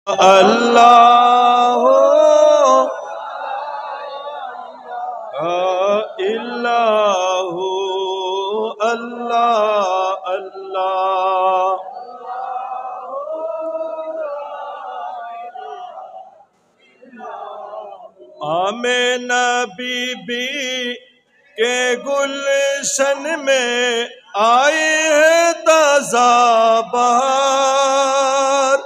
اللہ اللہ اللہ اللہ آمینہ بی بی کے گلشن میں آئے ہیں تازہ بہار،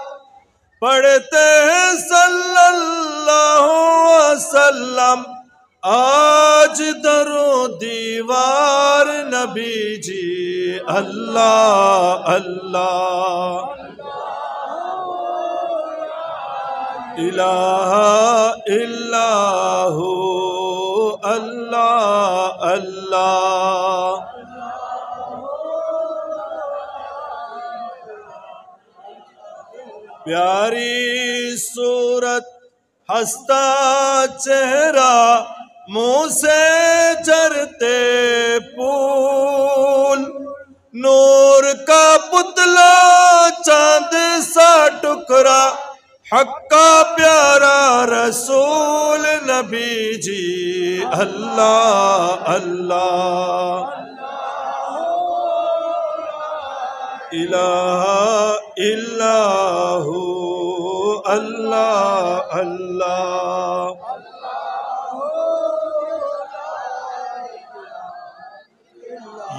پڑھتے ہیں صلی اللہ علیہ وسلم آج در و دیوار نبی جی اللہ اللہ الہ الا ہو اللہ اللہ پیاری صورت ہستا چہرہ منہ سے جرتے پھول، نور کا پتلا چاند سا ٹکڑا، حق کا پیارا رسول نبی جی اللہ اللہ الہ الا ہو اللہ اللہ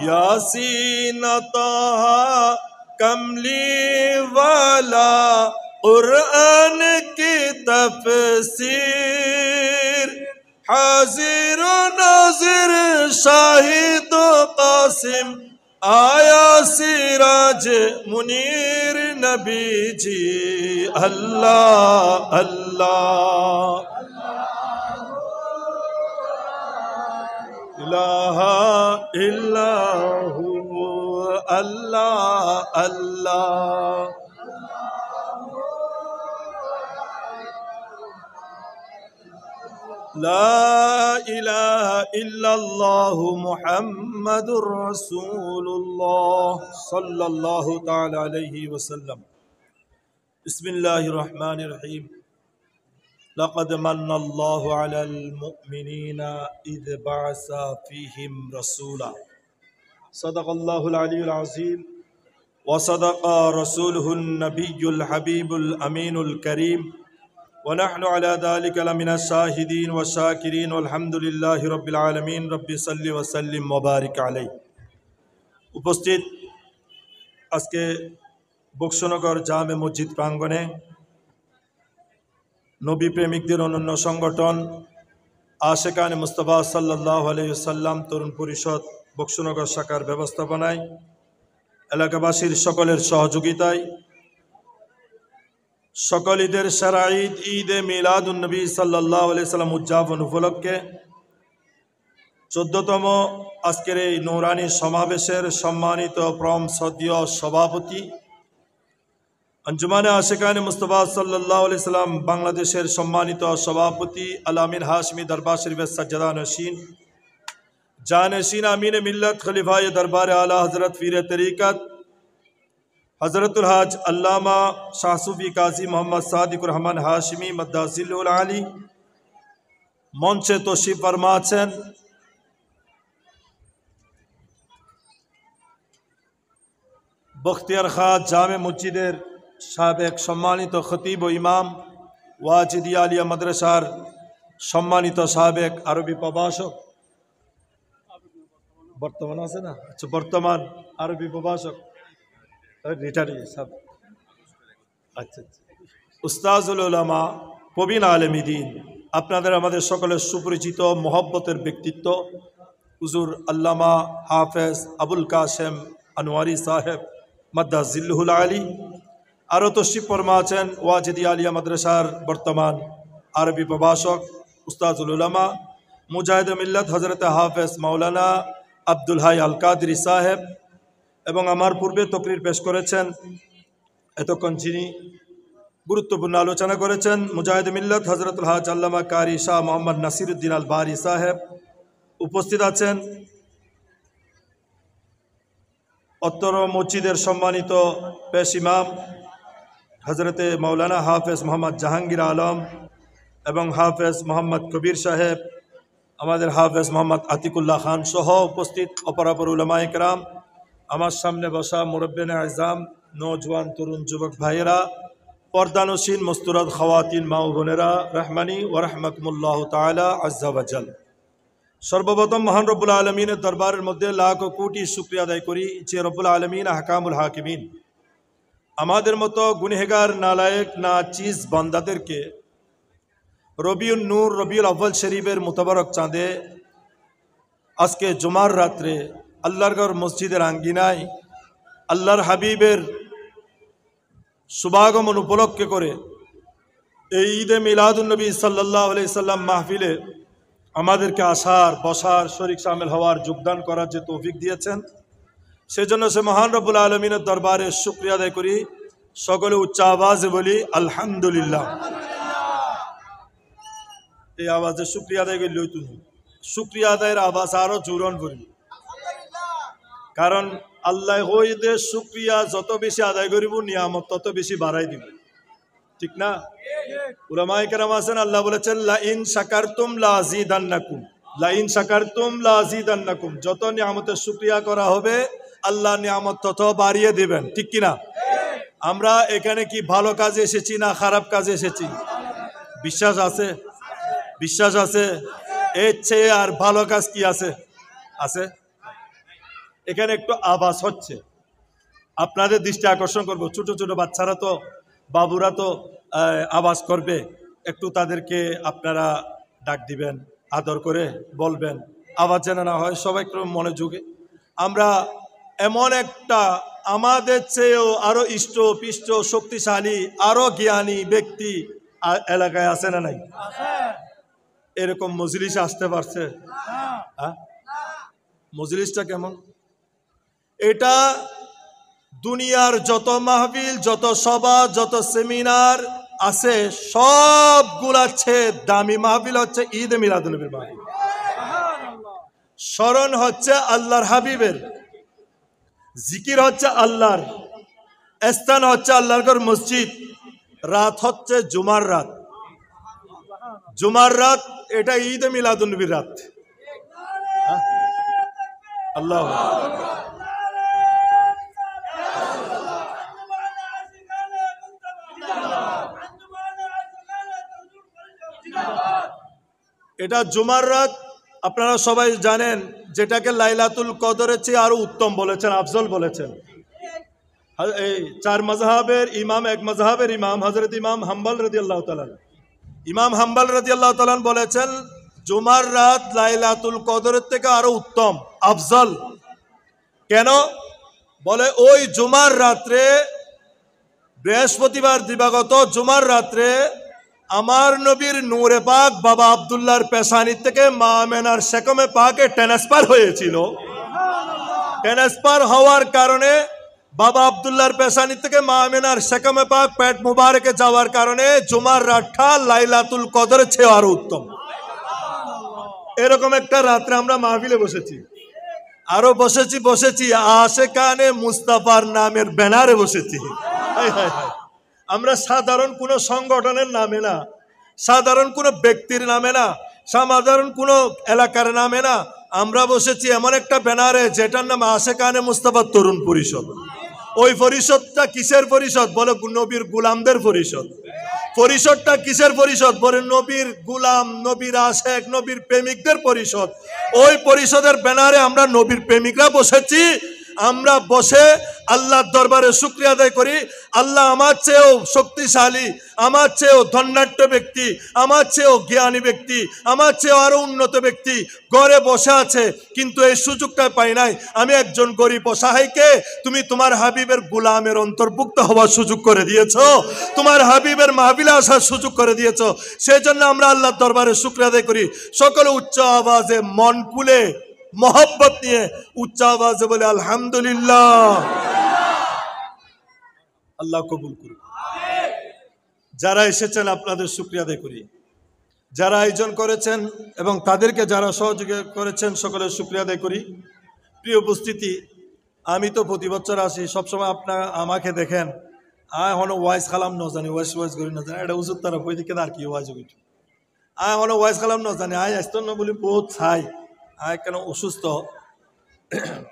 یاسین طہ کملی والا قرآن کی تفسیر، حاضر و ناظر شاہد و قاسم آیا سراج منیر نبی جی اللہ اللہ الہ الا ہو اللہ اللہ لا الہ الا اللہ محمد رسول اللہ صلی اللہ تعالی علیہ وسلم۔ بسم اللہ الرحمن الرحیم۔ لقد من اللہ علی المؤمنین اذ بعث فیہم رسولا، صدق اللہ العلی العظیم وصدق رسولہ النبی الحبیب الامین الکریم، ونحن على ذلك لمن الشاهدين والشاكرين والحمد لله رب العالمين رب صل وسلم وبارك عليه۔ উপস্থিত আজকে বক্সনগর জামে মসজিদ প্রাঙ্গণে নবী প্রেমিকদের অনন্য সংগঠন আশেকানে মুস্তাফা সাল্লাল্লাহু আলাইহি ওয়াসাল্লাম তরুণ পরিষদ বক্সনগর শাখার ব্যবস্থাপনায় এলাকাবাসীর সকলের সহযোগিতায় সকল ঈদের সেরা ঈদ ঈদে মিলাদুন নবী সাল্লাল্লাহু আলাইহি সাল্লাম উদযাপন উপলক্ষে 14তম আজকের এই নূরানী সমাবেশের সম্মানিত পরম শ্রদ্ধেয় সভাপতি, আঞ্জুমানে আশিকানে মুস্তাফা সাল্লাল্লাহু আলাইহি সাল্লাম বাংলাদেশের সম্মানিত সভাপতি আল-আমিন হাশমি দরবার শরীফের সাজ্জাদা নশীন জানশীন আমিন মিল্লত খলিফায়ে দরবার আলা হযরত পীর তরিকত حضرت الحاج علامہ شاہ صوفی قاضی محمد صادق রহমান হাশমি মাদ্দাজিলুল আলী মঞ্চে তশরিফ ফরমা আছেন। বখতিয়ার খাঁ জামে মসজিদের সাবেক সম্মানিত খতিব ও ইমাম, ওয়াজিদিয়া আলিয়া মাদ্রাসার সম্মানিত সাবেক আরবি প্রভাষক, বর্তমান আছে না, আচ্ছা বর্তমান আরবি প্রভাষক আচ্ছা উস্তাজুল উলামা, প্রবীণ আলেম দ্বীন, আপনাদের আমাদের সকলের সুপরিচিত মোহব্বতের ব্যক্তিত্ব হুজুর আল্লামা হাফেজ আবুল কাসেম আনোয়ারি সাহেব মাদ্দাজিল্লুহুল আলী, আরও তশরিফ ফরমা আছেন ওয়াজিদিয়া আলিয়া মাদ্রাসার বর্তমান আরবি প্রভাষক উস্তাজুল উলামা মুজাহিদ মিল্লত হজরত হাফেজ মাওলানা আব্দুল হাই আল কাদরি সাহেব, এবং আমার পূর্বে তকরির পেশ করেছেন, এতক্ষণ যিনি গুরুত্বপূর্ণ আলোচনা করেছেন মুজাহিদ মিল্লত হজরতুল হাজ আল্লামা কারি শাহ মোহাম্মদ নাসিরুদ্দিন আল বারি সাহেব। উপস্থিত আছেন অত্তর মসজিদের সম্মানিত পেশ ইমাম হজরতে মৌলানা হাফেজ মোহাম্মদ জাহাঙ্গীর আলম এবং হাফেজ মোহাম্মদ কবির সাহেব, আমাদের হাফেজ মোহাম্মদ আতিকুল্লাহ খান সহ উপস্থিত অপরাপর উলামায়ে কেরাম, আমার সামনে বসা মুরব্বিনে আজম, নওজোয়ান তরুণ যুবক ভাইয়েরা, পর্দানসীন মস্তুরাদ খাওয়াতিন মা ও বোনেরা, রহমানি ওয়া রাহমাকুমুল্লাহ তাআলা আজ্জা ওয়া জাল। সর্বপ্রথম মহান রব্বুল আলমিনের দরবারের মধ্যে লাখ ও কোটি শুকরিয়া আদায় করি যে রব্বুল আলমিন আহকামুল হাকিমিন আমাদের মতো গুনহেগার নালায়েক নাচিজ বান্দাদেরকে রবিউল নূর রবিউল আউয়াল শরীফের মুতাবারক চাঁদে আজকে জুমার রাত্রে আল্লাহর ঘর মসজিদের আঙ্গিনায় আল্লাহর হাবিবের শুভাগমন উপলক্ষে করে এই ঈদে মিলাদুন্নবী সাল্লাল্লাহু আলাইহি সাল্লাম মাহফিলে আমাদেরকে আসার, বসার, শরীক শামিল হওয়ার, যোগদান করার যে তৌফিক দিয়েছেন, সেজন্য সে মহান রব্বুল আলমিনের দরবারে শুকরিয়া আদায় করি। সকলে উচ্চ আওয়াজে বলি আলহামদুলিল্লাহ। এই আওয়াজে শুকরিয়া আদায় করি লই তুমি শুকরিয়া আদায়ের আওয়াজ আরো জোরন করি, কারণ আল্লাহ হই দে শুকরিয়া যত বেশি আদায় করিব নিয়ামত তত বেশি বাড়াই দিব, ঠিক না? উলামায়ে কেরাম আছেন, আল্লাহ বলেছেন লা ইন শাকারতুম লা আযীদান্নাকুম, লা ইন শাকারতুম লা আযীদান্নাকুম, যত নিয়ামতের শুকরিয়া করা হবে আল্লাহ নিয়ামত তত বাড়িয়ে দিবেন, ঠিক কি না? আমরা এখানে কি ভালো কাজে এসেছি না খারাপ কাজে এসেছি? বিশ্বাস আছে? বিশ্বাস আছে? এর চেয়ে আর ভালো কাজ কি আছে? আছে? এখানে একটু আওয়াজ হচ্ছে, আপনাদের দৃষ্টি আকর্ষণ করব। ছোট ছোট বাচ্চারা তো, বাবুরা তো আওয়াজ করবে, একটু তাদেরকে আপনারা ডাক দিবেন, আদর করে বলবেন, আওয়াজ যেন না হয়, সবাই একটু মনোযোগে। আমরা এমন একটা আমাদের চেয়েও আরো ইষ্ট পিষ্ট শক্তিশালী আরো জ্ঞানী ব্যক্তি এলাকায় আছে না নাই? এরকম মজলিস আসতে পারছে? হ্যাঁ, মজলিসটা কেমন? এটা দুনিয়ার যত মাহফিল, যত সভা, যত সেমিনার আছে সবগুলার চেয়ে দামি মাহফিল হচ্ছে ঈদ মিলাদুন্নবীর মাহফিল। স্মরণ হচ্ছে আল্লাহর হাবিবের, জিকির হচ্ছে আল্লাহর, স্থান হচ্ছে আল্লাহর ঘর মসজিদ, রাত হচ্ছে জুমার রাত। জুমার রাত এটা ঈদ মিলাদুন্নবীর রাত। আল্লাহ এটা জুমার রাত, আপনারা সবাই জানেন, যেটাকে লাইলাতুল কদরের চেয়ে আরো উত্তম বলেছেন, আফজল বলেছেন। এই চার মাযহাবের ইমাম, এক মাযহাবের ইমাম হযরত ইমাম হাম্বল রাদিয়াল্লাহু তাআলা, ইমাম হাম্বল রাদিয়াল্লাহু তাআলা বলেছেন জুমার রাত লাইলাতুল কদরের থেকে আরো উত্তম, আফজল। কেন? বলে ওই জুমার রাত্রে, বৃহস্পতিবার দিবাগত জুমার রাত্রে আমার নবীর নূরে পাক বাবা আব্দুল্লাহর পেশানির থেকে মা আমেনার সেকমে পাকে ট্রান্সফার হয়েছিল। ট্রান্সফার হওয়ার কারণে বাবা আব্দুল্লাহর পেশানির থেকে মা আমেনার সেকমে পাক পেট মুবারকে যাওয়ার কারণে জুমার রাতটা লাইলাতুল কদরের চেয়ে আরো উত্তম। এরকম একটা রাত্রে আমরা মাহফিলে বসেছি, আরো বসেছি আশেকানে মুস্তাফার নামের ব্যানারে বসেছি। আমরা সাধারণ কোনো সংগঠনের নামে না, সাধারণ কোনো ব্যক্তির নামে না, সাধারণ কোনো এলাকার নামে না, আমরা বসেছি এমন একটা ব্যানারে যেটার নাম আশেকানে মুস্তাফা তরুণ পরিষদ। ওই পরিষদটা কিসের পরিষদ? বলে নবীর গুলামদের পরিষদ। পরিষদটা কিসের পরিষদ? বলে নবীর গুলাম, নবীর আশেক, নবীর প্রেমিকদের পরিষদ। ওই পরিষদের ব্যানারে আমরা নবীর প্রেমিকরা বসেছি। আমরা বসে আল্লাহর দরবারে শুকরিয়া আদায় করি, আল্লাহ আমার চেয়েও শক্তিশালী, আমার চেয়েও ধন্যাঢ্য ব্যক্তি, আমার চেয়েও জ্ঞানী ব্যক্তি, আমার চেয়েও আরো উন্নত ব্যক্তি ঘরে বসে আছে, কিন্তু এই সুযোগটা পাই নাই। আমি একজন গরিব অসহায়কে তুমি তোমার হাবিবের গোলামের অন্তর্ভুক্ত হওয়ার সুযোগ করে দিয়েছো, তোমার হাবিবের মাহফিলে আসার সুযোগ করে দিয়েছো। সেই জন্য আমরা আল্লাহর দরবারে শুকরিয়া আদায় করি। সকলে উচ্চ আওয়াজে মন খুলে মোহব্বত নিয়ে উচ্চ আওয়াজে বলে আলহামদুলিল্লাহ। আল্লাহ কবুল করুন। যারা এসেছেন আপনাদের শুকরিয়া আদায় করি, যারা আয়োজন করেছেন এবং তাদেরকে যারা সহযোগিতা করেছেন সকলের শুকরিয়া আদায় করি। প্রিয় উপস্থিতি, আমি তো প্রতি বছর আসি, সবসময় আপনারা আমাকে দেখেন, আয় হনো ওয়াইস খালাম ন জানি ওয়াইস ওয়াইস করি না জানি এটা উজুর তারা বই দিকে আর কি ওয়াইজ হইত আয় হনো ওয়াইস খালাম ন জানি আয় আসতো না বলি বহুত ছাই আয় কেন অসুস্থ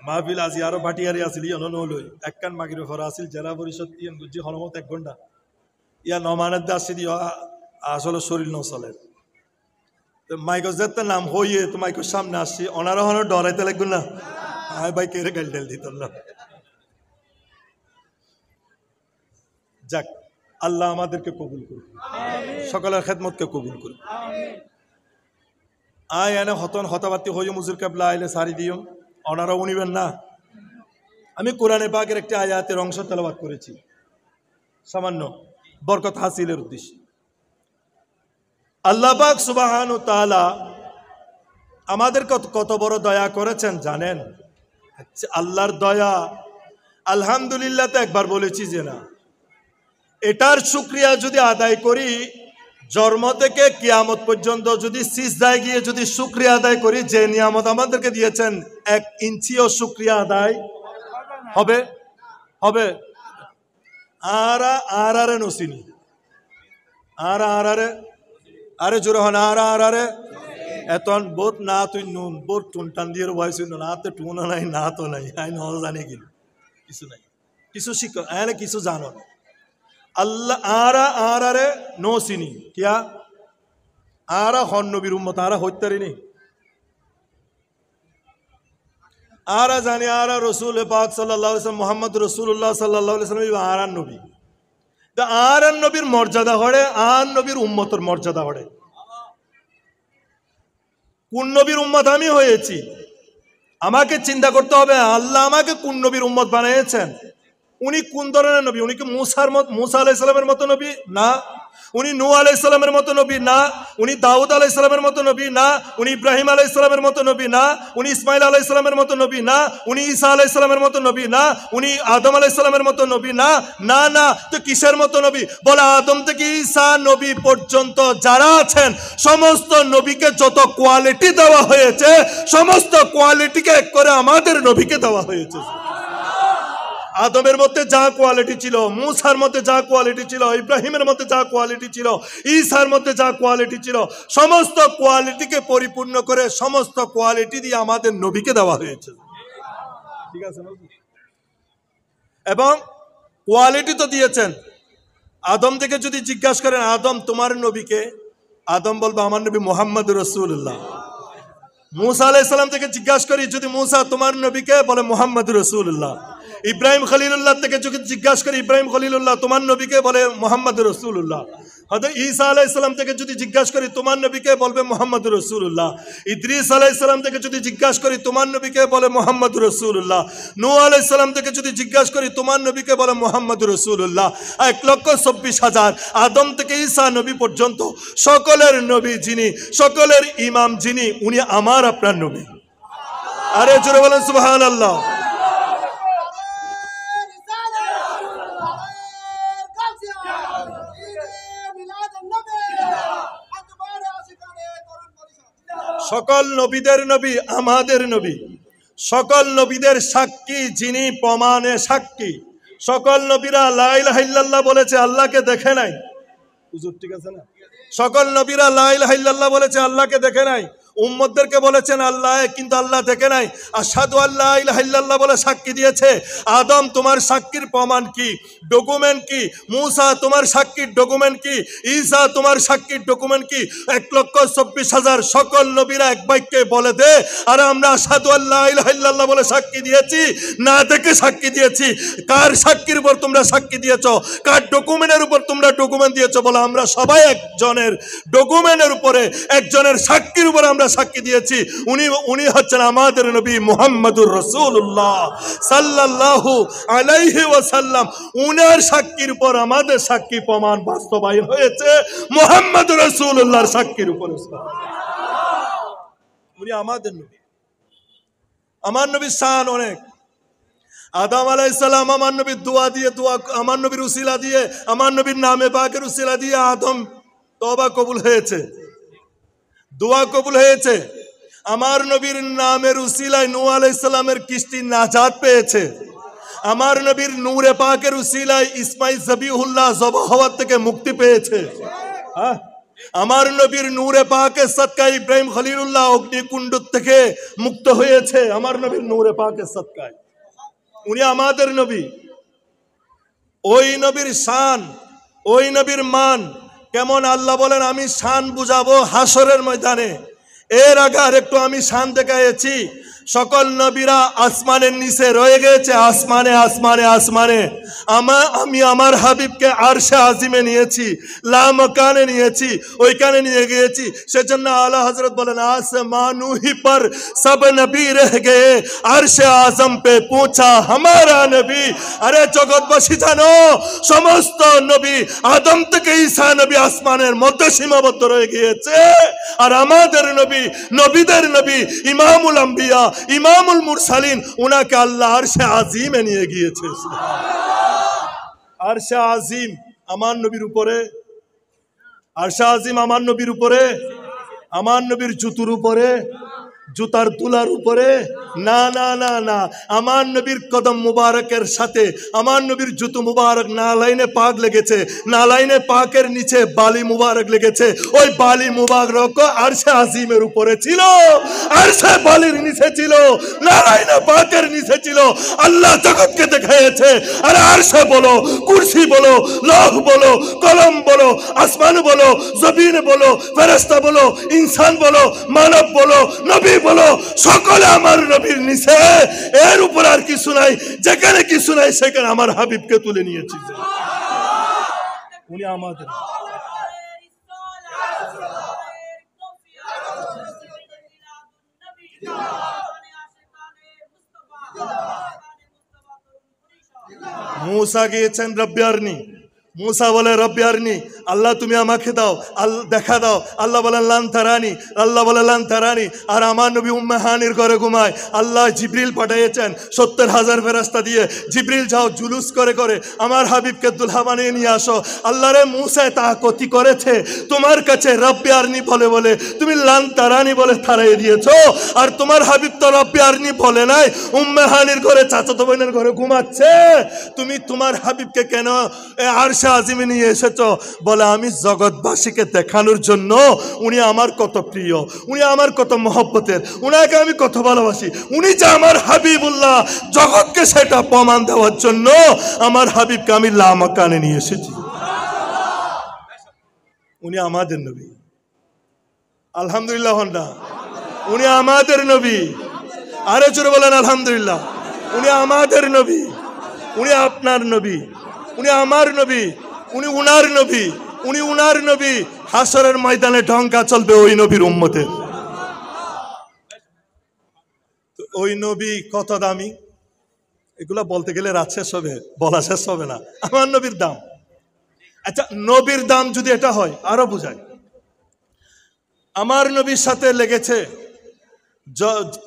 মাহফিল আজি আরো ভাটিয়ারি আছিল ইয়ন নলই একখান মাগির ঘর আছিল জেলা পরিষদ ইয়ন গুজি হনমত 1 ঘন্টা ইয়া নমানের দাসি দিও আসলে শরীর ন চলে মাইক যেতে নাম হইয়ে তো মাইকের সামনে আসছি ওনারা হনো ডরাইতে লাগবে না আয় ভাই কেড়ে গাল ঢেল দিত না যাক আল্লাহ আমাদেরকে কবুল করুন সকলের খেদমতকে কবুল করুন আয় এনে হতন হতাবাতি হইয় মুজুর কেবলা আইলে সারি দিও ওনারা উনিবেন না আমি কোরআনে পাকের একটি আয়াতের অংশ তেলাওয়াত করেছি সামান্য বরকত হাসিলের উদ্দেশ্যে আল্লাহ পাক সুবহানাহু ওয়া তাআলা আমাদের কত বড় দয়া করেছেন জানেন আল্লাহর দয়া আলহামদুলিল্লাহ তো একবার বলেছি যে না এটার শুকরিয়া যদি আদায় করি জন্ম থেকে কিয়ামত পর্যন্ত যদি সিজদায় গিয়ে যদি শুকরিয়া আদায় করি যে নিয়ামত আমাদেরকে দিয়েছেন 1 ইঞ্চিও শুকরিয়া আদায় হবে হবে আরে নসিনি আরে জোরে হন আরে এতন বহুত না তুই নুন বহুত টুনটান দিয়ে বয়স না তো টুনও নাই না তো নাই আই ন জানে কিছু নাই কিছু শিখ আরে কিছু জানো না আল্লাহ আরে নো চিনি কিয়া আরা হন নবীর উম্মত আরা হইতারি নি আরা জানি আরা রসুল পাক সাল্লাল্লাহু আলাইহি ওয়াসাল্লাম মুহাম্মদ রাসূলুল্লাহ সাল্লাল্লাহু আলাইহি ওয়াসাল্লাম আরান নবী তা আরান নবীর মর্যাদা হড়ে আর নবীর উম্মতের মর্যাদা হড়ে কোন নবীর উম্মত আমি হয়েছি আমাকে চিন্তা করতে হবে আল্লাহ আমাকে কোন নবীর উম্মত বানিয়েছেন উনি কোন ধরনের নবী উনি কি মুসা আলাইহিস সালামের মতো নবী না উনি নূহ আলাইহিস সালামের মতো নবী না উনি দাউদ আলাইহিস সালামের মতো নবী না উনি ইব্রাহিম আলাইহিস সালামের মতো নবী না উনি ইসমাইল আলাইহিস সালামের মতো নবী না উনি ঈসা আলাইহিস সালামের মতো নবী না উনি আদম আলাইহিস সালামের মতো নবী না না না তো কিসের মতো নবী বলে আদম থেকে ঈসা নবী পর্যন্ত যারা আছেন সমস্ত নবীকে যত কোয়ালিটি দেওয়া হয়েছে সমস্ত কোয়ালিটিকে এক করে আমাদের নবীকে দেওয়া হয়েছে আদমের মধ্যে যা কোয়ালিটি ছিল মুসার মধ্যে যা কোয়ালিটি ছিল ইব্রাহিমের মধ্যে যা কোয়ালিটি ছিল ঈসার মধ্যে যা কোয়ালিটি ছিল সমস্ত কোয়ালিটিকে পরিপূর্ণ করে সমস্ত কোয়ালিটি দিয়ে আমাদের নবীকে দেওয়া হয়েছে ঠিক আছে এবং কোয়ালিটি তো দিয়েছেন আদম থেকে যদি জিজ্ঞাসা করেন আদম তোমার নবীকে আদম বলবে আমার নবী মুহাম্মদুর রাসূলুল্লাহ মুসা আলাইহিস সালাম থেকে জিজ্ঞাসা করি যদি মুসা তোমার নবীকে বলে মুহাম্মদুর রাসূলুল্লাহ ইব্রাহিম খলিলুল্লাহ থেকে যদি জিজ্ঞাসা করি ইব্রাহিম খলিলুল্লাহ তোমার নবীকে বলে মুহাম্মদুর রাসূলুল্লাহ হযরত ঈসা আলাইহিস সালাম থেকে যদি জিজ্ঞাসা করি তোমার নবীকে বলবে মুহাম্মদুর রাসূলুল্লাহ ইদ্রিস আলাইহিস সালাম থেকে যদি জিজ্ঞাসা করি তোমার নবীকে বলে মুহাম্মদুর রাসূলুল্লাহ নূহ আলাইহিস সালাম থেকে যদি জিজ্ঞাসা করি তোমার নবীকে বলে মুহাম্মদুর রাসূলুল্লাহ 1,24,000 আদম থেকে ঈসা নবী পর্যন্ত সকলের নবী যিনি সকলের ইমাম যিনি উনি আমার আপনার নবী আরে জোরে বলেন সুবহানাল্লাহ সকল নবীদের নবী আমাদের নবী সকল নবীদের সাক্ষী যিনি প্রমাণে সাক্ষী সকল নবীরা লা ইলাহা ইল্লাল্লাহ বলেছে আল্লাহকে দেখে নাই হুজুর ঠিক আছে না সকল নবীরা লা ইলাহা ইল্লাল্লাহ বলেছে আল্লাহকে দেখে নাই উম্মতদেরকে বলেছেন আল্লাহ কিন্তু আল্লাহ দেখে নাই আশহাদু আল্লা ইলাহা ইল্লাল্লাহ বলে সাক্ষী দিয়েছে আদম তোমার সাক্ষীর প্রমাণ কি ডকুমেন্ট কি মুসা তোমার সাক্ষীর ডকুমেন্ট কি ঈসা তোমার সাক্ষীর ডকুমেন্ট কি 1,24,000 সকল নবীরা এক বাক্যে বলে দে আর আমরা আশহাদু আল্লা ইলাহা ইল্লাল্লাহ বলে সাক্ষী দিয়েছি না দেখে সাক্ষী দিয়েছি কার সাক্ষীর উপর তোমরা সাক্ষী দিয়েছো কার ডকুমেন্টের উপর তোমরা ডকুমেন্ট দিয়েছো বলে আমরা সবাই একজনের ডকুমেন্টের উপরে একজনের সাক্ষীর উপর আমরা সাক্ষী দিয়েছি উনি হচ্ছেন আমাদের নবী মুহাম্মদুর রাসূলুল্লাহ সাল্লাল্লাহু আলাইহি ওয়াসাল্লাম উনার সাক্ষীর উপর আমাদের সাক্ষী প্রমাণ বাস্তবায়ন হয়েছে মুহাম্মদুর রাসূলুল্লাহর সাক্ষীর উপর উনি আমাদের নবী আমার নবীর শান অনেক আদম আলাইহিস সালাম আমার নবীর দোয়া দিয়ে আমার নবীর উসিলা দিয়ে আমার নবীর নামে পাকের উসিলা দিয়ে আদম তওবা কবুল হয়েছে দোয়া কবুল হয়েছে আমার নবীর নামের উসিলায় নূহ আলাইহিস সালামের কিস্তি নাজাত পেয়েছে আমার নবীর নূরে পাকের উসিলায় ইসমাইল জবিহুল্লাহ জবাহ হওয়ার থেকে মুক্তি পেয়েছে। আমার নবীর নূরে পাকের সদকায় ইব্রাহিম খলিলুল্লাহ অগ্নিকুণ্ড থেকে মুক্ত হয়েছে আমার নবীর নূরে পাকের সদকায়। উনি আমাদের নবী। ওই নবীর শান, ওই নবীর মান কেমন আল্লাহ বলেন আমি শান বুঝাবো হাসরের ময়দানে। এর আগে আর একটু আমি শান দেখাইছি। সকল নবীরা আসমানের নিচে রয়ে গেছে, আসমানে আসমানে আসমানে। আমি আমার হাবিবকে আরশে আজিমে নিয়েছি, লামকানে নিয়েছি, ওইখানে নিয়ে গিয়েছি। সেজন্য আলা হযরত বলেন আসমানুহি পর সব নবী রহ গে, আরশে আজম পে পৌঁছা হামারা নবী। আরে জগৎবাসী জানো, সমস্ত নবী আদম থেকে ঈসা নবী আসমানের মধ্যে সীমাবদ্ধ রয়ে গিয়েছে। আর আমাদের নবী, নবীদের নবী, ইমামুল আম্বিয়া, ইমামুল মুরসালিন, উনাকে আল্লাহ আরশে আজিমে নিয়ে গিয়েছে। আরশে আজিম আমার নবীর উপরে, আরশে আজিম আমার নবীর উপরে, আমার নবীর জুতুর উপরে, জুতার তুলার উপরে না না না না, আমার নবীর কদম মুবারকের সাথে আমার নবীর জুতো মুবারক নালাইনে পাক লেগেছে, নালাইনে পাকের নিচে বালি মুবারক লেগেছে। ওই বালি মুবারক আরশে আজিমের উপরে ছিল, আরশে বালির নিচে ছিল, নালাইনে পাকের নিচে ছিল। আল্লাহ জগৎকে দেখাইছে। আর আরশে বলো, কুরসি বলো, লৌহ বলো, কলম বলো, আসমান বলো, জমিন বলো, ফেরেশতা বলো, ইনসান বলো, মানব বলো, নবী বলো, সকলে আমার নবীর নিচে। এর উপর আর কিছু নাই। যেখানে কিছু নাই সেখানে আমার হাবিবকে তুলে নিয়েছি। উনি আমাদের। मूसा গিয়েছেন রব্বি আরনি। मूसा বলে রব্বি আরনি, আল্লাহ তুমি আমাকে দাও, আল্লাহ দেখা দাও। আল্লাহ বলেন লান তারানি, আল্লাহ বলে লান তারানি। আর আমার নবী উম্মে হানির ঘরে ঘুমায়। আল্লাহ জিবরিল পাঠিয়েছেন 70,000 ফেরেশতা দিয়ে, জিবরিল যাও জুলুস করে করে আমার হাবিবকে দুলহা বানিয়ে নিয়ে আসো। আল্লাহ রে মুসা তা কতি করেছে তোমার কাছে রব্বি আরনি বলে বলে তুমি লান তারানি বলে তাড়িয়ে দিয়েছো। আর তোমার হাবিব তো রব্বি আরনি বলে নাই, উম্মে হানির ঘরে চাচাতো বোনের ঘরে ঘুমাচ্ছে। তুমি তোমার হাবিবকে কেন আরশে আজিমে নিয়ে এসেছো? বলে আমি জগৎবাসীকে দেখানোর জন্য উনি আমার কত প্রিয়, উনি আমার কত মহব্বতের, উনাকে আমি কত ভালোবাসি। উনি যে আমার হাবিবুল্লাহ, জগৎকে সেটা প্রমাণ দেওয়ার জন্য আমার হাবিবকে আমি লামাকানে নিয়ে এসেছি। উনি আমাদের নবী। আলহামদুলিল্লাহ। উনি আমাদের নবী। আরে জোরে বলেন আলহামদুলিল্লাহ। উনি আমাদের নবী, উনি আপনার নবী, উনি আমার নবী, উনি উনার নবী, উনি উনার নবী। হাসরের ময়দানে ঢঙ্কা চলবে ওই নবীর উম্মতের। ওই নবী কত দামি, এগুলা বলতে গেলে রাত শেষ হবে, বলা শেষ হবে না। আমার নবীর দাম। আচ্ছা, নবীর দাম যদি এটা হয় আরো বুঝায়। আমার নবীর সাথে লেগেছে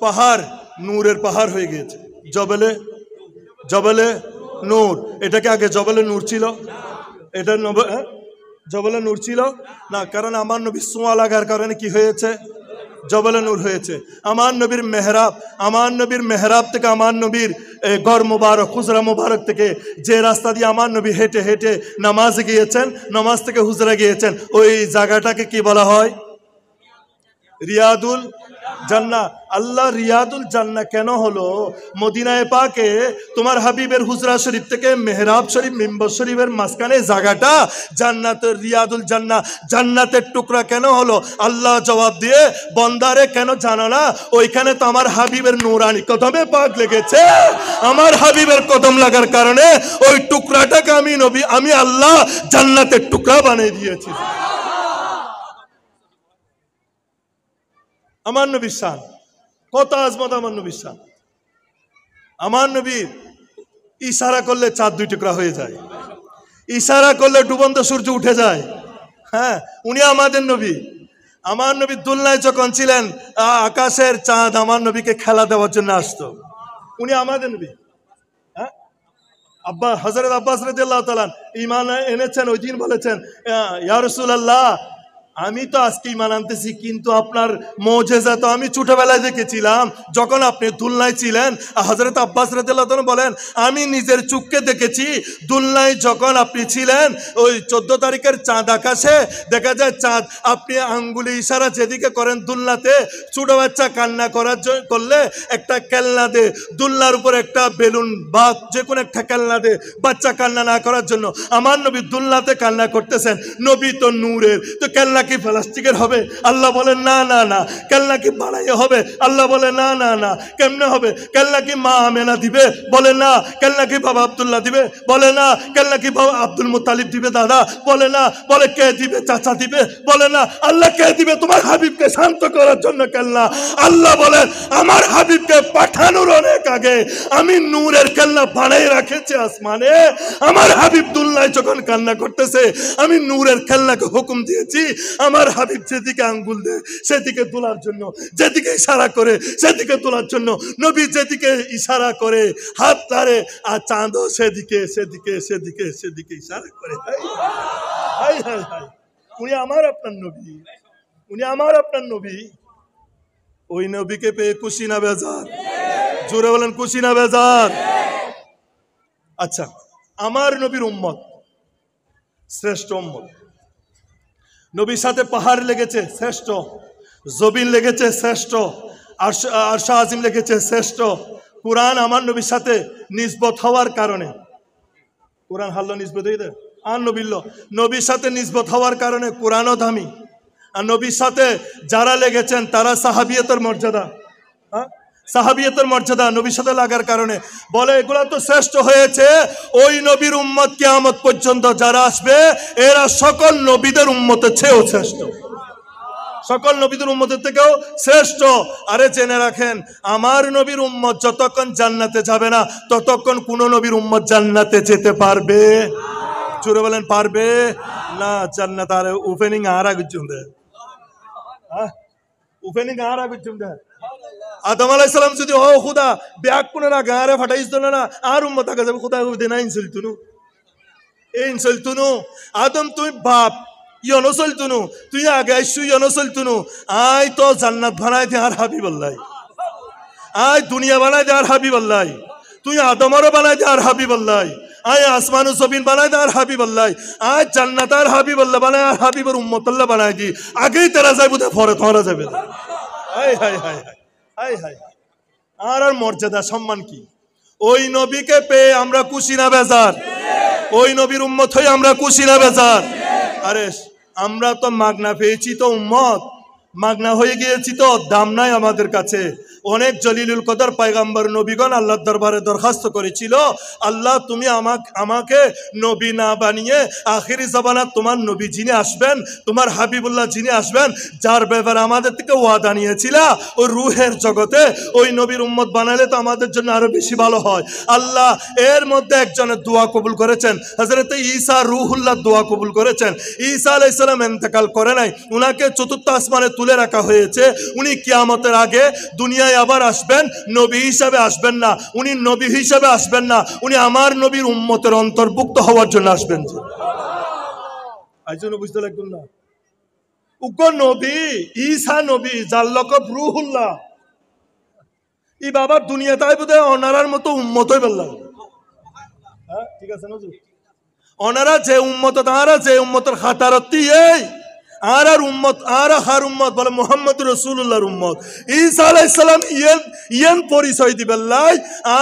পাহাড়, নূরের পাহাড় হয়ে গিয়েছে। জবেলে, জবেলে নূর। এটাকে আগে জবেলে নূর ছিল? এটা জবেলে নূর ছিল না, কারণ আমার নবী সোয়া লাগার কারণে কি হয়েছে? জবেলে নূর হয়েছে। আমার নবীর মেহরাব, আমার নবীর মেহরাব থেকে আমার নবীর গড় মুবারক, হুজরা মুবারক থেকে যে রাস্তা দিয়ে আমার নবী হেঁটে হেঁটে নামাজ গিয়েছেন, নামাজ থেকে হুজরা গিয়েছেন, ওই জায়গাটাকে কি বলা হয়? রিয়াদুল জান্নাহ। আল্লাহ রিয়াদুল জান্নাহ কেন হলো? মদিনায় পাকে তোমার হাবিবের হুজরা শরীফ থেকে মেহরাব শরীফ, মিম্বর শরীফের মাঝখানে জায়গাটা জান্নাতের রিয়াদুল জান্নাহ, জান্নাতের টুকরা কেন হলো? আল্লাহ জবাব দিয়ে বন্দারে কেন জানো না? ওইখানে তো আমার হাবিবের নূরানি কদমে পাক লেগেছে। আমার হাবিবের কদম লাগার কারণে ওই টুকরাটাকে আমি নবী, আমি আল্লাহ জান্নাতের টুকরা বানিয়ে দিয়েছি। আমার নবীর শান কত আজমত, আমার নবীর শান। আমার নবী ইশারা করলে চাঁদ 2 টুকরা হয়ে যায়, ইশারা করলে ডুবন্ত সূর্য উঠে যায়। হ্যাঁ, উনি আমাদের নবী। আমার নবী দুলনায় যখন ছিলেন, আকাশের চাঁদ আমার নবীকে খেলা দেওয়ার জন্য আসতো। উনি আমাদের নবী। হ্যাঁ, হযরত আব্বাস রাদিয়াল্লাহু তাআলা ঈমান এনেছেন, ওই দিন বলেছেন ইয়া রাসূলুল্লাহ আমি তো আজকে ঈমান আনতেছি, কিন্তু আপনার মুজিজা তো আমি ছোটবেলায় দেখেছিলাম যখন আপনি দুলনায় ছিলেন। হযরত আব্বাস রাদিয়াল্লাহু তাআলা বলেন, আমি নিজের চোখে দেখেছি দুলনায় যখন আপনি ছিলেন, ওই 14 তারিখের চাঁদ আকাশে দেখা যায় চাঁদ, আপনি আঙ্গুলি ইশারা যেদিকে করেন দুলনাতে, ছোট বাচ্চা কান্না করলে একটা খেলনা দে, দুলনার উপর একটা বেলুন বা যে কোনো একটা খেলনা দে বাচ্চা কান্না না করার জন্য। আমার নবী দুলনাতে কান্না করতেছেন, নবী তো নূরের, তো খেলনা কি প্লাস্টিকের হবে? আল্লাহ বলেন না না না। খেলনা কি বানাইয়ে হবে? আল্লাহ বলে না না না। কেমনে হবে? খেলনা কি মা আমেনা দিবে? বলে না। খেলনা কি বাবা আব্দুল্লাহ দিবে? বলে না। খেলনা কি বাবা আব্দুল মুত্তালিব দিবে? দাদা বলে না। বলে কে দিবে? চাচা দিবে? বলে না। আল্লাহ কে দিবে? তোমার হাবিবকে শান্ত করার জন্য খেলনা। আল্লাহ বলেন আমার হাবিবকে পাঠানোর অনেক আগে আমি নূরের খেলনা বানাই রাখেছি আসমানে। আমার হাবিব দুলনায় যখন কান্না করতেছে, আমি নূরের খেলনাকে হুকুম দিয়েছি আমার হাবিব যেদিকে আঙ্গুল দেয় সেদিকে তোলার জন্য, যেদিকে ইশারা করে সেদিকে তোলার জন্য। নবী যেদিকে ইশারা করে হাত ধরে, আর চাঁদও সেদিকে সেদিকে সেদিকে সেদিকে ইশারা করে। হাই হাই হাই, উনি আমার আপনার নবী, উনি আমার আপনার নবী। ওই নবীকে পেয়ে খুশি না বেজার? জোরে বলেন খুশি না বেজার? আচ্ছা, আমার নবীর উম্মত শ্রেষ্ঠ উম্মত। নবীর সাথে পাহাড় লেগেছে শ্রেষ্ঠ, জবিন লেগেছে শ্রেষ্ঠ, আরশা আজিম লেগেছে শ্রেষ্ঠ। কুরআন আমার নবীর সাথে নিসবত হওয়ার কারণে, কুরআন হাল্লো নিসবত হয়ে দেয় আর নবীর সাথে নিসবত হওয়ার কারণে কুরআনও দামি। আর নবীর সাথে যারা লেগেছেন তারা সাহাবিয়তের মর্যাদা, সাহাবিয়তের মর্যাদা নবীর সাথে লাগার কারণে বলে এগুলা তো শ্রেষ্ঠ হয়েছে। ওই নবীর উম্মত কিয়ামত পর্যন্ত যারা আসবে এরা সকল নবীদের উম্মতের চেয়েও শ্রেষ্ঠ, সকল নবীদের উম্মতের থেকেও শ্রেষ্ঠ। আরে জেনে রাখেন, আমার নবীর উম্মত যতক্ষণ জান্নাতে যাবে না ততক্ষণ কোন নবীর উম্মত জান্নাতে যেতে পারবে? জোরে বলেন পারবে না। জান্নাত আর ওপেনিং আর আগুন দেয়, ওপেনিং আর আগুন দেয়। আদম আলাইহিস সালাম যদি ও খুদা ব্যাগ কোনে না গারে ফাটাইছ না আর উম্মত আগে যাবে, খুদা দেনা ইনসলতুনু এই ইনসলতুনু। আদম তুই বাপ ইয়নো চলতুনু, তুই আগে আইসু ইয়নো চলতুনু। আয় তো জান্নাত বানাই দে আর হাবিবাল্লাহ, আয় দুনিয়া বানাই দে আর হাবিবাল্লাহ, তুই আদমরও বানাই দে আর হাবিবাল্লাহ, আয় আসমানু জমিন বানাই দে আর হাবিবাল্লাহ, আয় জান্নাত আর হাবিবাল্লাহ বানাই আর হাবিবের উম্মতুল্লাহ বানাই দি। আগেই তেরা যাইব দে পরে তোরা যাবে। হাই হাই হাই হাই হাই, আর আর মর্যাদা সম্মান কি! ওই নবীকে পেয়ে আমরা খুশি না বেজার? ওই নবীর উম্মত হয়ে আমরা খুশি না বেজার? আরে আমরা তো মাগনা পেয়েছি তো উম্মত, মাগনা হয়ে গিয়েছি তো, দাম নাই আমাদের কাছে। অনেক জলিলুল কদর পয়গম্বর নবীগণ আল্লাহর দরবারে দরখাস্ত করেছিল, আল্লাহ তুমি আমাকে নবী না বানিয়ে আখিরি জামানাত তোমার নবী যিনি আসবেন, তোমার হাবিবুল্লাহ যিনি আসবেন, যার ব্যাপারে আমাদের থেকে ওয়াদা নিয়েছিলা ওই রুহের জগতে, ওই নবীর উম্মত বানালে তো আমাদের জন্য আরো বেশি ভালো হয়। আল্লাহ এর মধ্যে একজনের দোয়া কবুল করেছেন, হযরত ঈসা রূহুল্লাহ দোয়া কবুল করেছেন। ঈসা আলাইহিস সালাম ইন্তেকাল করে নাই, উনাকে চতুর্থ আসমানে তুলে রাখা হয়েছে। উনি কিয়ামতের আগে দুনিয়ায় আবার আসবেন, নবী হিসাবে আসবেন না, উনি নবী হিসাবে আসবেন না, উনি আমার নবীর উম্মতের অন্তর্ভুক্ত হওয়ার জন্য আসবেন। আইজন্য বুঝতে লাগবেন না, উগ্র নবী ঈসা নবী যার লকব রূহুল্লাহ, ই বাবার দুনিয়াতে বোধহয় অনারার মতো উম্মত হয়ে বললাম। হ্যাঁ ঠিক আছে না, অনারা যে উম্মত, তারা যে উম্মতের খাতারতি এই আর আর উম্মত আর হার উম্মত বলে মুহাম্মদ রাসূলুল্লাহর উম্মত। ঈসা আলাইহিস সালাম ইয়েন পরিচয় দিবেন লাই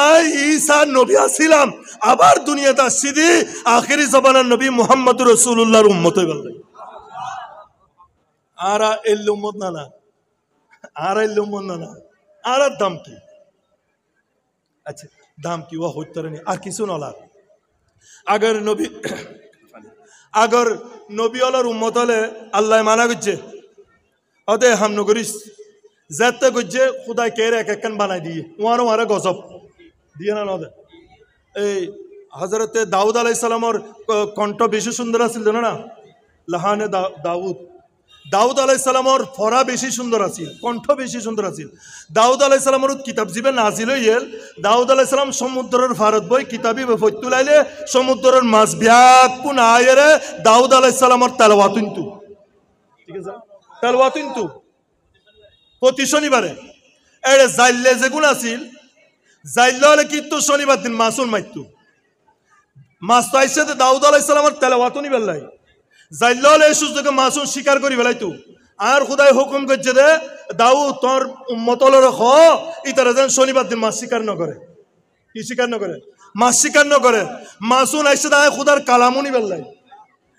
আই ঈসা নবী আসিলাম, আবার দুনিয়াতে আসছি আখিরি জামানার নবী মুহাম্মদ রাসূলুল্লাহর উম্মত হইবেন। আর এল উম্মত না না, আর এল উম্মত না না, আর দাম কি? আচ্ছা দাম কি ও হইতে পারেনি আর কিছু নলা। আগের নবী আগর নবী হলার উম্মত হলে আল্লাহ মানা করছে অদে হাম নগরিস যেতে করছে খুদাই কে এক একখান বানাই দিয়ে ওয়ারও মারে গজব দিয়ে না নদে। এই হজরতে দাউদ আলাইহিস সালামর কণ্ঠ বেশি সুন্দর আছিল না, লাহানে দাউদ, দাউদ আলাইহিস সালামর ফরা বেশি সুন্দর আছিল, কণ্ঠ বেশি সুন্দর আছিল। দাউদ আলাইহিস সালামর কিতাব জিবে নাজিল হইল, দাউদ আলাইহিস সালাম সমুদ্রের ফারত বই কিতাবি ফতুলাইলে সমুদ্রের মাছ ব্যাকুন আয়েরে দাউদ আলাইহিস সালামর তেলাওয়াত কিন্তু ঠিক আছে তেলাওয়াত কিন্তু প্রতি শনিবারে এড়ে জাইলে যেগুন আছিল জাইলে হলে কিন্তু শনিবার দিন মাসুল মাইতু মাস তো আইসে দাউদ আলাইহিস সালামের তেলাওয়াত নি বেলাই জাইলে হলে এই সুযোগে মাসুল স্বীকার করি বেলাইতু আর খুদাই হুকুম করছে দে দাউদ তোর উম্মতলর খ ইতারা যেন শনিবার দিন মাস স্বীকার ন করে কি স্বীকার ন করে মাস স্বীকার ন করে মাসুল আইসে দায় খুদার কালামও নি বেলাই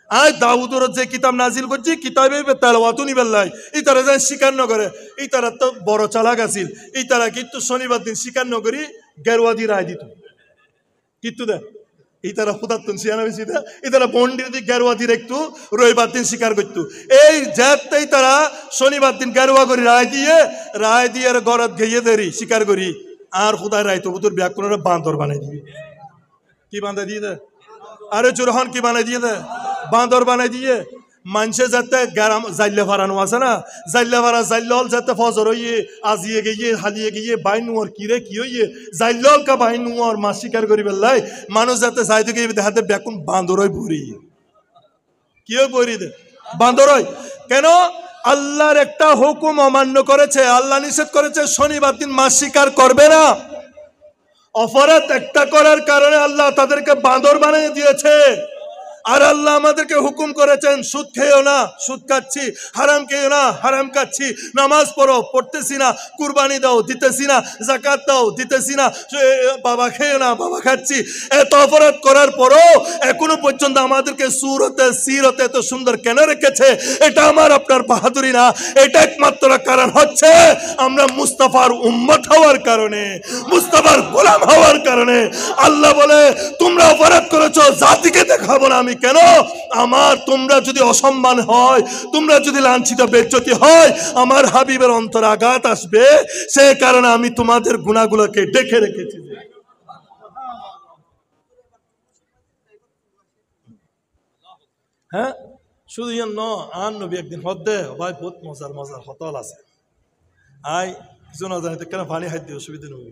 আয় দাউদর যে কিতাব নাজিল করছি কিতাবে তেলাওয়াত নি বেলাই ইতারা যেন স্বীকার ন করে ইতারা তো বড় চালাক আছিল ইতারা কিন্তু শনিবার দিন স্বীকার ন করি গেরুয়া দিয়ে রায় দিত কিন্তু দে ইতারা খুদাতুন সিয়ানা বেশি দে ইতারা বন্ডির দিক গেরুয়া দিয়ে একটু রবিবার দিন স্বীকার করতো এই যেতেই তারা শনিবার দিন গেরুয়া করি রায় দিয়ে গরত ঘেয়ে দেরি স্বীকার করি আর খুদায় রায় তো তোর ব্যাগ কোনো বান্দর বানাই দিবি কি বান্ধা দিয়ে দে আরে চুরহন কি বানাই দিয়ে দে বান্দর বানাই দিয়ে মানুষে যাতে গ্যারাম জাইলে ফারানো আছে না জাইলে ফারা জাইল যাতে ফজর হইয়ে আজিয়ে গিয়ে হালিয়ে গিয়ে বাই নুয়ার কিরে কি হইয়ে জাইল কা বাই নুয়ার মাছ শিকার করি বেলাই মানুষ যাতে যাইতে গিয়ে দেখাতে বেকুন বান্দর হই ভরি কি হয় বরি দে বান্দর হয় কেন আল্লাহর একটা হুকুম অমান্য করেছে আল্লাহ নিষেধ করেছে শনিবার দিন মাছ শিকার করবে না অপরাধ একটা করার কারণে আল্লাহ তাদেরকে বান্দর বানিয়ে দিয়েছে আর আল্লাহ আমাদেরকে হুকুম করেছেন সুদ খেয়েও না সুদ খাচ্ছি হারাম খেয়েও না হারাম খাচ্ছি নামাজ পড়ো পড়তেছি না কুরবানি দাও দিতেছি না যাকাত দাও দিতেছি না বাবা খেয়েও না বাবা খাচ্ছি এত অপরাধ করার পরও এখনো পর্যন্ত আমাদেরকে সুরতে সিরতে এত সুন্দর কেন রেখেছে এটা আমার আপনার বাহাদুরি না এটা একমাত্র কারণ হচ্ছে আমরা মুস্তাফার উম্মত হওয়ার কারণে মুস্তাফার গোলাম হওয়ার কারণে আল্লাহ বলে তোমরা অপরাধ করেছো জাতিকে দেখাবো না আমি কেন আমার তোমরা যদি অসম্মান হয় তোমরা যদি লাঞ্ছিত বেজ্জতি হয় আমার হাবিবের অন্তর আঘাত আসবে সে কারণে আমি তোমাদের গুনাহগুলোকে ডেকে রেখেছি হ্যাঁ শুধু ন আন নবী একদিন হদ্দে ভাই বহুত মজার মজার হতল আছে আই কিছু না জানি কেন পানি খাইতে অসুবিধা নবী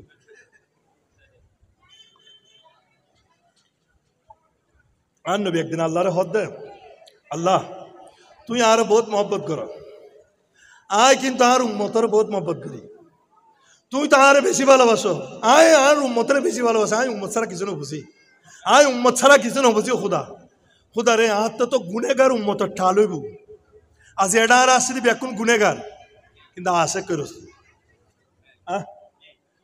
আর নবী একদিন আল্লাহরে হদ দে আল্লাহ তুই আর বহুত মহব্বত কর আয় কিন্তু আর উম্মতর বহুত মহব্বত করি তুই তো আর বেশি ভালোবাসো আয় আর উম্মতরে বেশি ভালোবাসো আয় উম্মত ছাড়া কিছু না বুঝি আয় উম্মত ছাড়া কিছু না বুঝি খুদা খুদা রে আর তো গুনেগার উম্মতর ঠাল হইব আজ এটা আর আসছি এখন গুনেগার কিন্তু আশে করছ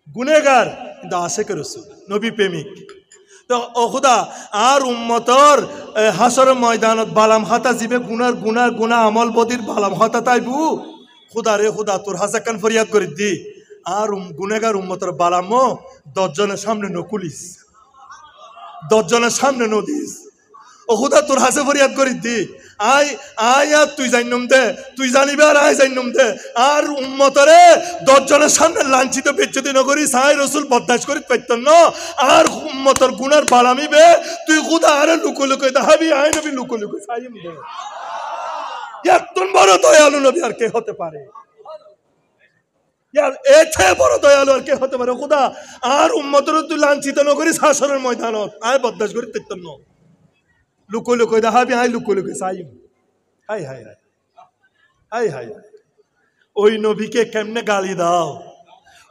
গুনেগার কিন্তু আশে করছ নবী প্রেমিক তো ও খুদা আর উম্মতর হাসরের ময়দানত বালাম হাতা জিবে গুনার গুনার গুনা আমল বদির বালাম হাতা তাইবু খুদা রে খুদা তোর হাসাকান ফরিয়াদ করে দি আর গুনেগার উম্মতর বালামও 10 জনের সামনে নকুলিস 10 জনের সামনে নদিস ও খুদা তোর হাসে ফরিয়াদ করে দি আয় আয় আর তুই জানিম দে তুই জানিবে আর আয় জানিম দে আর উম্মতরে 10 জনের সামনে লাঞ্ছিত বেজ্জতি নগরী সাই রসুল বদদাস করি পাইতেন না আর উম্মতর গুনার বালামিবে তুই খুদা আরে লুকো লুকো দেখাবি আয় নবী লুকো লুকো সাইম দে এত বড় দয়ালু নবী আর কে হতে পারে यार এতে বড় দয়ালু আর কে হতে পারে খুদা আর উম্মতর তুই লাঞ্ছিত নগরী হাসরের ময়দানত আয় বদদাস করি পাইতেন না লুকো লুকো দেখাবি আয় লুকো লুকো সাইম হাই হাই হাই হাই হাই ওই নবীকে কেমনে গালি দাও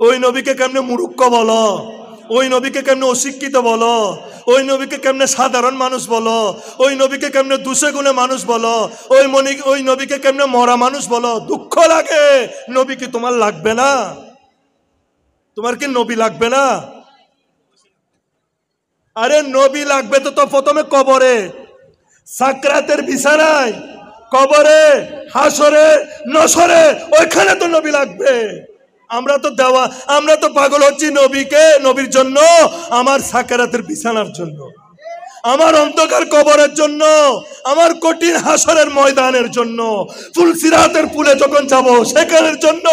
ওই নবীকে কেমনে মূর্খ বলো ওই নবীকে কেমনে অশিক্ষিত বলো ওই নবীকে কেমনে সাধারণ মানুষ বলো ওই নবীকে কেমনে দুষে গুণে মানুষ বলো ওই নবীকে কেমনে মরা মানুষ বলো দুঃখ লাগে নবী কি তোমার লাগবে না তোমার কি নবী লাগবে না আরে নবী লাগবে তো প্রথমে কবরে সাকরাতের বিছানায় কবরে হাসরে নসরে ওইখানে তো নবী লাগবে আমরা তো পাগল হচ্ছি নবীর জন্য আমার সাকরাতের বিছানার জন্য আমার অন্ধকার কবরের জন্য আমার কঠিন হাসরের ময়দানের জন্য ফুলসিরাতের পুলে যখন যাব সেখানের জন্য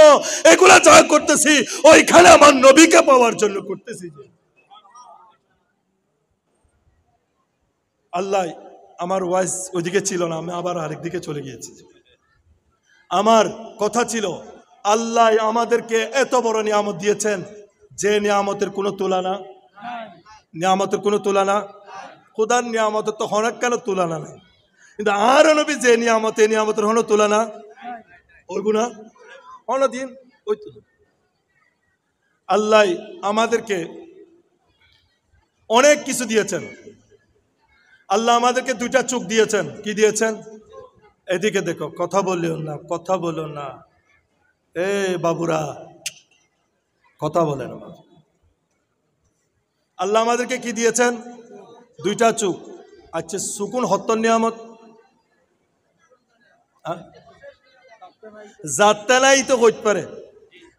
এগুলা যা করতেছি ওইখানে আমার নবীকে পাওয়ার জন্য করতেছি আল্লাহ আমার ওয়াইস ওইদিকে ছিল না আমি আবার আরেক দিকে চলে গিয়েছি আমার কথা ছিল আল্লাহ আমাদেরকে এত বড় নিয়ামত দিয়েছেন যে নিয়ামতের কোনো তুলনা নিয়ামতের কোনো তুলনা খুদার নিয়ামতের তো অনেক কেন তুলনা নাই কিন্তু আর নবী যে নিয়ামত এই নিয়ামতের কোনো তুলনা ওইব না অন্যদিন ওই তো আল্লাহ আমাদেরকে অনেক কিছু দিয়েছেন। আল্লাহ আমাদেরকে দুইটা চোখ দিয়েছেন। কি দিয়েছেন? এদিকে দেখো, কথা বলিও না, কথা বলো না, এ বাবুরা কথা বলে না। আল্লাহ আমাদেরকে কি দিয়েছেন? দুইটা চোখ। আচ্ছা, সুকুন হত্তর নিয়ামত যাতে নাই তো হইতে পারে।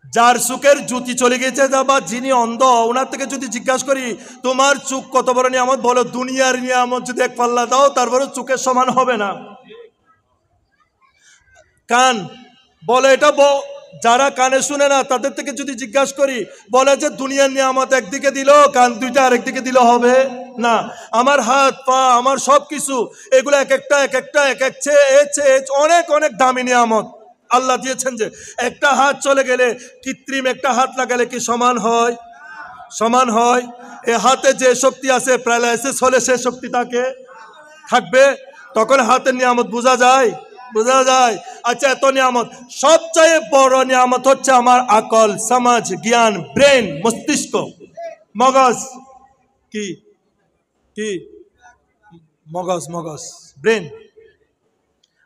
যার চোখের জ্যোতি চলে গেছে বা যিনি অন্ধ, ওনার থেকে যদি জিজ্ঞাসা করি তোমার চোখ কত বড় নিয়ামত, বলো দুনিয়ার নিয়ামত যদি এক পাল্লা দাও তারপরে চোখের সমান হবে না। কান বলে এটা যারা কানে শুনে না তাদের থেকে যদি জিজ্ঞাসা করি, বলে যে দুনিয়ার নিয়ামত একদিকে দিল, কান দুইটা আরেকদিকে দিলে হবে না। আমার হাত পা আমার সব কিছু এগুলো এক একটা এক এক চেয়ে অনেক অনেক দামি নিয়ামত আল্লাহ দিয়েছেন। যে একটা হাত চলে গেলে, কৃত্রিম একটা হাত লাগালে কি সমান হয়? সমান হয়? এ হাতে যে শক্তি আছে প্যারালাইসিস হলে সে শক্তি তাকে থাকবে? তখন হাতের নিয়ামত বোঝা যায়? বোঝা যায়। আচ্ছা, এত নিয়ামত, সবচেয়ে বড় নিয়ামত হচ্ছে আমার আকল, সমাজ, জ্ঞান, ব্রেন, মস্তিষ্ক, মগজ। কি কি মগজ? মগজ, ব্রেন।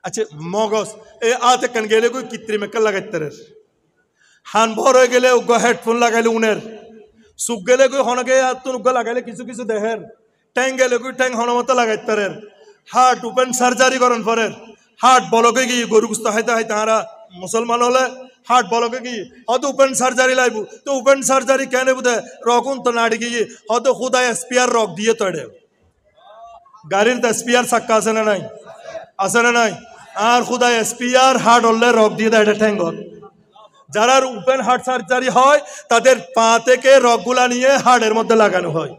আচ্ছা, মগজ এই আতে কান গেলে কই কৃত্রিম একটা লাগাইতে রে, হান ভর হয়ে গেলে হেডফোন লাগাইলে উনের, চুপ গেলে কই হনকে তুনুক লাগাইলে কিছু কিছু দেহের, ট্যাং গেলে কই ট্যাং হনমত লাগাইতে রে, হার্ট ওপেন সার্জারি করেন পরের, হার্ট বলকে কি গরু গুস্ত হাইতে হাইতে হারা মুসলমান হলে হার্ট বলকে কি হয়তো ওপেন সার্জারি লাগবো, তো ওপেন সার্জারি কেন বুঝে রকম তো নাড়ি গিয়ে হয়তো খুদায় স্পিয়ার রক দিয়ে তড়ে, গাড়ির তো স্পিয়ার চাক্কা আছে না নাই? আছে না নাই? আর খুদায় স্পিয়ার হার্ট হলে রক দিয়ে দেয় এটা ঠ্যাঙ্গত। যারা ওপেন হার্ট সার্জারি হয় তাদের পা থেকে রকগুলা নিয়ে হার্টের মধ্যে লাগানো হয়।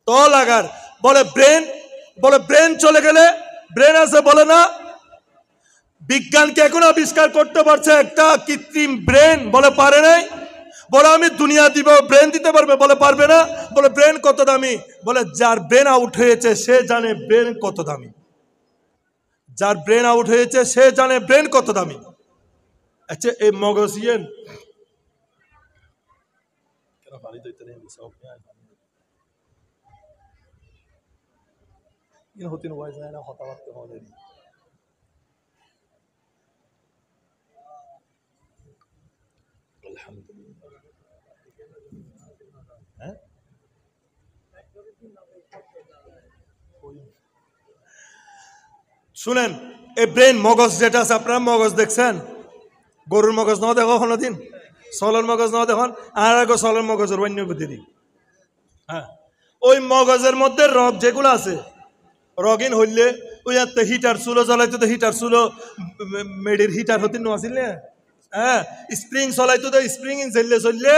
তো লাগার বলে ব্রেন, বলে ব্রেন চলে গেলে ব্রেন আছে বলে না। বিজ্ঞানকে এখন আবিষ্কার করতে পারছে একটা কৃত্রিম ব্রেন, বলে পারে নাই। বলে আমি দুনিয়া দিব, ব্রেন দিতে পারবে? বলে পারবে না। বলে ব্রেন কত দামি? বলে যার ব্রেন আউট হয়েছে সে জানে ব্রেন কত দামি। যার ব্রেন আউট হয়েছে সে জানে ব্রেন কত দামি। আচ্ছা, এই মগজ ইয়েন হতেন ওয়াইজ না হতাবার্তা হলেন। শুনেন, এই ব্রেন মগজ যেটা আছে, আপনারা মগজ দেখছেন? গরুর মগজ নাও দেখো কোনোদিন, সলর মগজ নাও দেখুন, আর সলর মগজের অন্য বুদ্ধি। হ্যাঁ, ওই মগজের মধ্যে রগ যেগুলো আছে, রগিন হইলে ওই হিটার চুলো জ্বলাইতো, তো হিটার চুলো মেডির হিটার হতে আসিল না। হ্যাঁ, স্প্রিং চলাইতো, তো স্প্রিং চললে চললে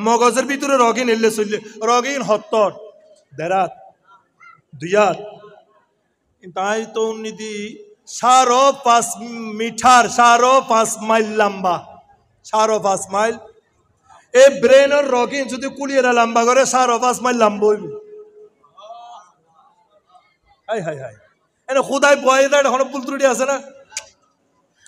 মগজের ভিতরে রগিন এলে চললে রগিন হত্তর দেড়াত দুইয়াত, তাই তো উন্নতি 5.5 মিটার, 5.5 মাইল লম্বা, 5.5 মাইল। এই ব্রেনের রগিন যদি কুলিয়েরা লম্বা করে 5.5 মাইল লম্বা হইব। হাই হাই হাই, এনে খুদাই বয়ে দেয়, এখন ভুল ত্রুটি আছে না।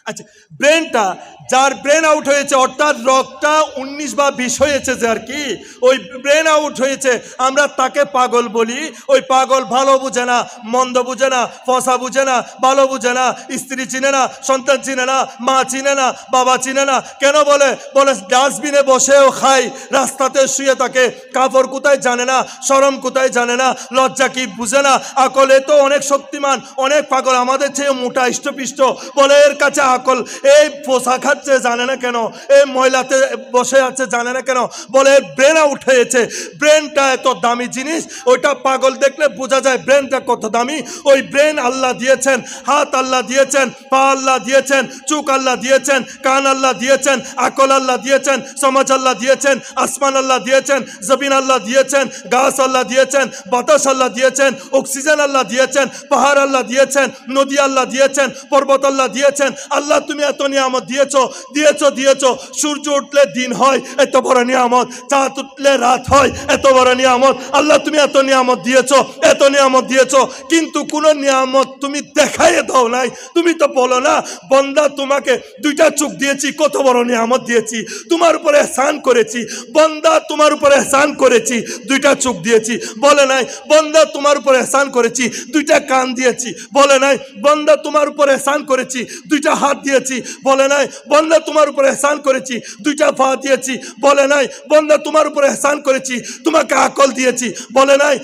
আচ্ছা, ব্রেনটা যার ব্রেন আউট হয়েছে, অর্থাৎ রগটা 19 বা 20 হয়েছে, যে আর কি ওই ব্রেন আউট হয়েছে, আমরা তাকে পাগল বলি। ওই পাগল ভালো বুঝে না, মন্দ বুঝে না, ফসা বুঝে না, ভালো বুঝে না, স্ত্রী চিনে না, সন্তান চিনে না, মা চিনে না, বাবা চিনে না। কেন বলে? বলে ডাস্টবিনে বসেও খাই, রাস্তাতে শুয়ে থাকে, কাপড় কোথায় জানে না, শরম কোথায় জানে না, লজ্জা কি বুঝে না। আকলে তো অনেক শক্তিমান, অনেক পাগল, আমাদের চেয়ে মোটা ইষ্টপিষ্ট। বলে এর কাছে আকল, এই পোশাক খাচ্ছে জানে না কেন, এই মহিলাতে বসে আছে জানে না কেন। বলে ব্রেন আউট হয়েছে। ব্রেনটা এত দামি জিনিস, ওইটা পাগল দেখলে বোঝা যায় ব্রেনটা কত দামি। ওই ব্রেন আল্লাহ দিয়েছেন, হাত আল্লাহ দিয়েছেন, পা আল্লাহ দিয়েছেন, চোখ আল্লাহ দিয়েছেন, কান আল্লাহ দিয়েছেন, আকল আল্লাহ দিয়েছেন, সমাজ আল্লাহ দিয়েছেন, আসমান আল্লাহ দিয়েছেন, জমিন আল্লাহ দিয়েছেন, গাছ আল্লাহ দিয়েছেন, বাতাস আল্লাহ দিয়েছেন, অক্সিজেন আল্লাহ দিয়েছেন, পাহাড় আল্লাহ দিয়েছেন, নদী আল্লাহ দিয়েছেন, পর্বত আল্লাহ দিয়েছেন, আল্লাহ তুমি এত নিয়ামত দিয়েছো দিয়েছো দিয়েছো। সূর্য উঠলে দিন হয়, এত বড় নিয়ামত। চাঁদ উঠলে রাত হয়, এত বড় নিয়ামত। আল্লাহ তুমি এত নিয়ামত দিয়েছো, এত নিয়ামত দিয়েছো, কিন্তু কোন নিয়ামত তুমি দেখাইয়ে দাও নাই। তুমি তো বলো না বান্দা তোমাকে দুইটা চোখ দিয়েছি, কত বড় নিয়ামত দিয়েছি, তোমার উপরে এহসান করেছি। বান্দা তোমার উপরে এহসান করেছি, দুইটা চোখ দিয়েছি, বলে নাই বান্দা তোমার উপরে এহসান করেছি, দুইটা কান দিয়েছি, বলে নাই বান্দা তোমার উপরে এহসান করেছি, দুইটা হাত দিয়েছি, বলে নাই বান্দা তোমার উপরে এহসান করেছি, দুইটা পা দিয়েছি, বলে নাই বান্দা তোমার উপরে এহসান করেছি, তোমাকে আকল দিয়েছি, বলে নাই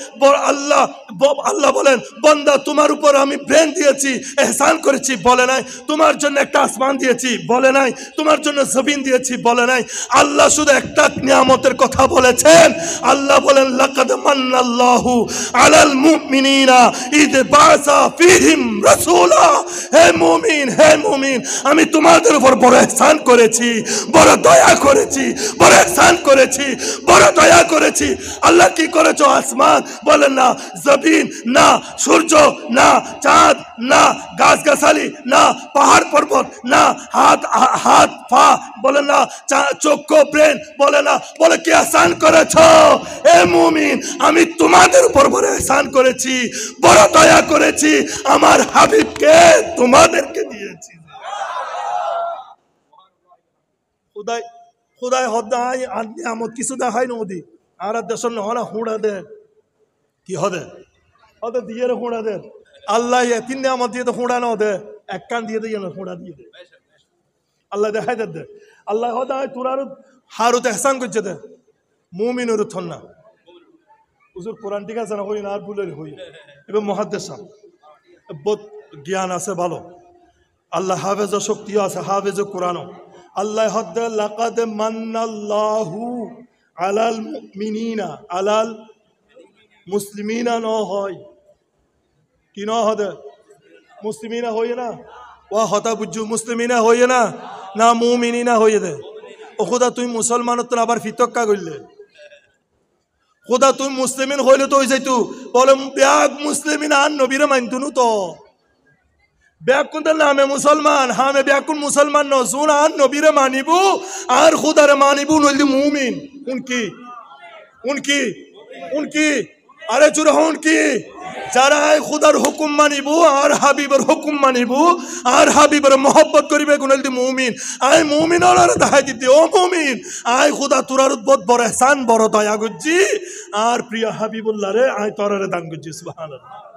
আল্লাহ আল্লাহ বলেন বান্দা তোমার উপর আমি ব্রেন দিয়েছি, এহসান করেছি, বলে নাই তোমার জন্য একটা আসমান দিয়েছি, বলে নাই তোমার জন্য জমিন দিয়েছি, বলে নাই। আল্লাহ শুধু একটা নিয়ামতের কথা বলেছেন। আল্লাহ বলেন লাকাদ মান্নাল্লাহু আলাল মুমিনিনা ইদ বাসা ফিহিম রাসূলা। হে মুমিন, হে মুমিন, আমি তোমাদের উপর বড় ইহসান করেছি, বড় দয়া করেছি, বড় ইহসান করেছি, বড় দয়া করেছি। আল্লাহ কি করেছো? আসমান বলেন না, জমিন না, সূর্য না, চাঁদ না, গাছগাছালি না, পাহাড় পর্বত না, হাত হাত পা বলে না, চক্ষু ব্রেন বলে না, বলে কি আহসান করেছো? এ মুমিন, আমি তোমাদের উপর বড় ইহসান করেছি, বড় দয়া করেছি, আমার হাবিবকে তোমাদেরকে দিয়েছি। খুদাই খুদাই হদাই আর নিয়ামত কিছু দেখাই নদী আর দেশের নহনা হুঁড়া দে কি হদে হদে দিয়ে হুঁড়া দে। আল্লাহ তিন নিয়ামত দিয়ে তো হুঁড়া না দে, এক কান দিয়ে দে হুঁড়া দিয়ে দে। আল্লাহ দেখাই দে আল্লাহ হদাই তোর আর হারুত এহসান করছে দে মুমিনুর থন না হুজুর কোরআন ঠিক আছে না হই না আর ভুলের হই। এবার মুহাদ্দিস বহুত জ্ঞান আছে ভালো, আল্লাহ হাফেজ শক্তিও আছে, হাফেজ কোরআনও। আল্লাহ হদ্দে লাকাদ মান্নাল্লাহু আলাল মুমিনিনা, আলাল মুসলিমিনা ন হয় কি ন হদে মুসলিমিনা হই না, ওয়া হতা বুঝু মুসলিমিনা হই না, না মুমিনিনা হই দে। ও খুদা তুই মুসলমানত আবার ফিতক্কা করলে, খুদা তুই মুসলিমিন হইলে তো হয়ে যাইতু, বলে ব্যাগ মুসলিমিন আর নবীরে মানতুনু তো ব্যাকুন নামে মুসলমান, হামে ব্যাকুন মুসলমান নজুন আর নবীরে মানিবু আর খুদারে মানিবু নইলি মুমিন। উনকি উনকি উনকি আরে চুরা উনকি যারা খুদার হুকুম মানিবু আর হাবিবের হুকুম মানিবু আর হাবিবের মহব্বত করিবে গুনলদি মুমিন। আই মুমিন আর দেখাই দিতে ও মুমিন, আই খুদা তোরার বহুত বড় এহসান, বড় দয়া করছি, আর প্রিয় হাবিবুল্লাহ রে আই তোরারে দান করছি। সুবহানাল্লাহ।